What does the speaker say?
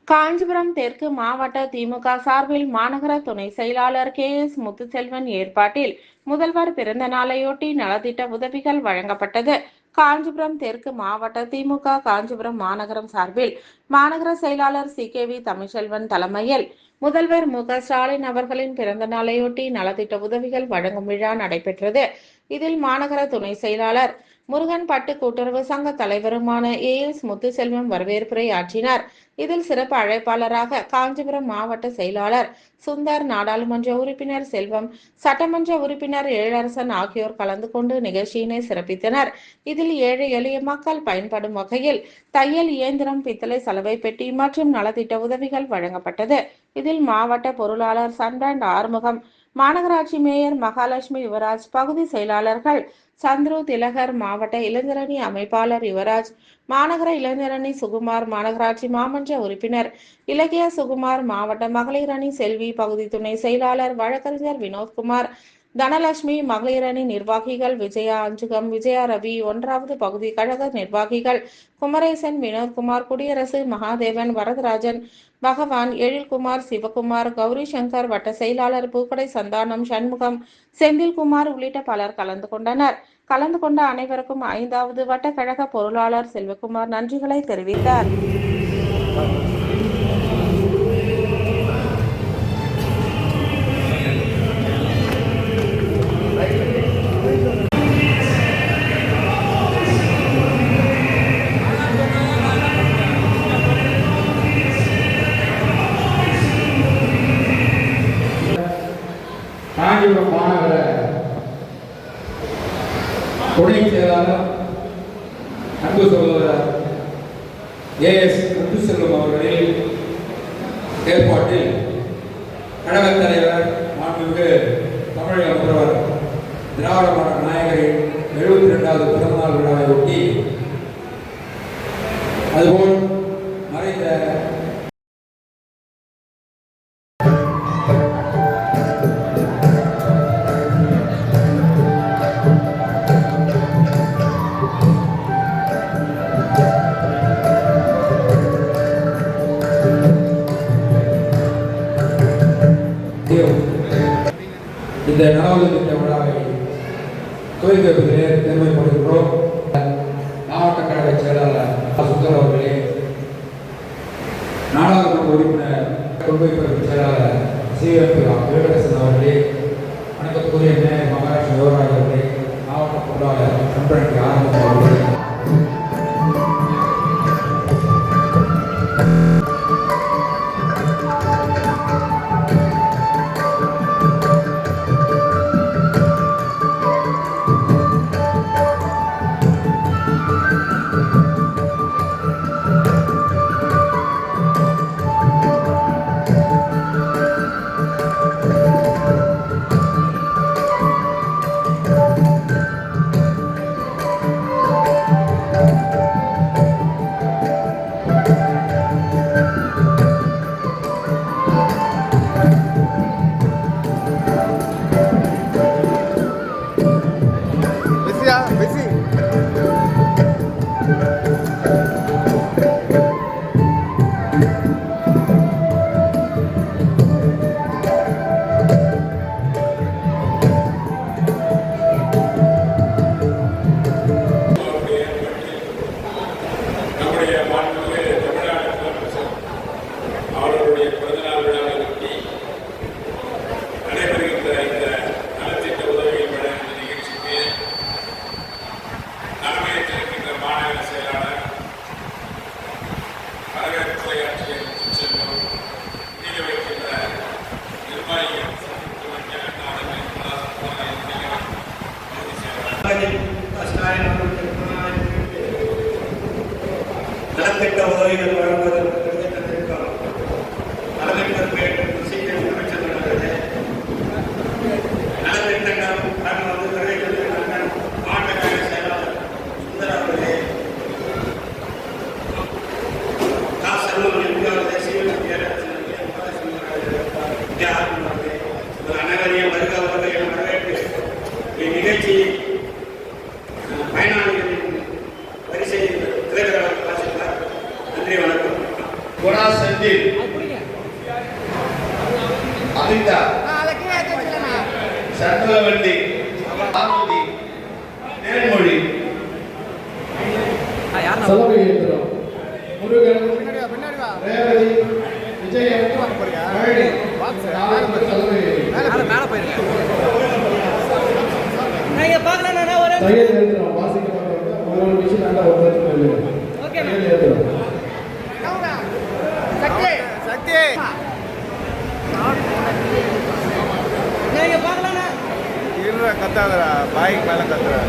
காஞ்சிபுரம் தெற்கு மாவட்ட திமுக சார்பில் மாநகர துணை செயலாளர் KS முத்துச்செல்வன் ஏற்பாட்டில் முதல்வர் பிறந்த நாளையொட்டி நலத்திட்ட உதவிகள் வழங்கப்பட்டது. காஞ்சிபுரம் தெற்கு மாவட்ட திமுக காஞ்சிபுரம் மாநகரம் சார்பில் மாநகர செயலாளர் CKV தமிழ்ச்செல்வன் தலைமையில் முதல்வர் மு.க.ஸ்டாலின் அவர்களின் பிறந்த நாளையொட்டி நலத்திட்ட உதவிகள் வழங்கும் விழா நடைபெற்றது. இதில் மாநகர துணை செயலாளர் முருகன் பட்டு கூட்டுறவு சங்க தலைவருமான AS முத்துச்செல்வம் வரவேற்புரை ஆற்றினார். இதில் சிறப்பு அழைப்பாளராக காஞ்சிபுரம் மாவட்ட செயலாளர் சுந்தர், நாடாளுமன்ற உறுப்பினர் செல்வம், சட்டமன்ற உறுப்பினர் எழிலரசன் ஆகியோர் கலந்து கொண்டு நிகழ்ச்சியினை சிறப்பித்தனர். இதில் ஏழை எளிய மக்கள் பயன்படும் வகையில் தையல் இயந்திரம், பித்தளை சலவை பெட்டி மற்றும் நலத்திட்ட உதவிகள் வழங்கப்பட்டது. இதில் மாவட்ட பொருளாளர் சன்பிராண்ட் ஆறுமுகம், மாநகராட்சி மேயர் மகாலட்சுமி யுவராஜ், பகுதி செயலாளர்கள் சந்துரு, திலகர், மாவட்ட இளைஞரணி அமைப்பாளர் யுவராஜ், மாநகர இளைஞரணி சுகுமார், மாநகராட்சி மாமன்ற உறுப்பினர் இலக்கிய சுகுமார், மாவட்ட மகளிர் அணி செல்வி, பகுதி துணை செயலாளர் வழக்கறிஞர் வினோத்குமார், தனலட்சுமி, மகளிரணி நிர்வாகிகள் விஜயா அஞ்சுகம், விஜயா ரவி, 1வது பகுதி கழக நிர்வாகிகள் குமரேசன், வினோத்குமார், குடியரசு, மகாதேவன், வரதராஜன், பகவான், எழில்குமார், சிவகுமார், கௌரி சங்கர், வட்ட செயலாளர் பூக்கடை சந்தானம், சண்முகம், செந்தில்குமார் உள்ளிட்ட பலர் கலந்து கொண்டனர். கலந்து கொண்ட அனைவருக்கும் 5வது வட்ட கழக பொருளாளர் செல்வகுமார் நன்றிகளை தெரிவித்தார். காஞ்சிபுரம் மாநகர துணை செயலாளர் அன்பு சகோதரர் AS முத்துச்செல்வம் அவர்களின் ஏற்பாட்டில் கழகத் தலைவர் மாண்புமிகு தமிழக முதல்வர் திராவிட மாடல் நாயகரின் 72வது பிறந்தநாள் விழாவை ஒட்டி, அதுபோல் மறைந்த இந்த நலவு திட்ட விழாவை துவக்கி வைப்பதிலே பெருமைப்படுகின்றோம். மாவட்ட கழக செயலாளர் சுந்தர் அவர்களே, நாடாளுமன்ற உறுப்பினர் கொள்கை பரப்பு செயலாளர் எழிலரசன் அவர்களே, வணக்கத்துக்குரிய மேயர் மகாராஷ்டிர யுவராஜ் அவர்களே, மாவட்ட பொருளாளர் சன்பிராண்ட் ஆறுமுகம் அவர்களே, குணா செந்தில், அனிதா, சண்முகவல்லி, பார்வதி, தேன்மொழி, சலவை இயந்திரம் முருகன், ரேவதி, விஜயன், பழனி, சலவை தையல் இயந்திரம் வாசிக்கப்பட்ட ஒரு விஷயம் நல்லா ஒரு தையல் இயந்திரம் கத்தாதரா பாய்க்கு மேல கத்துறா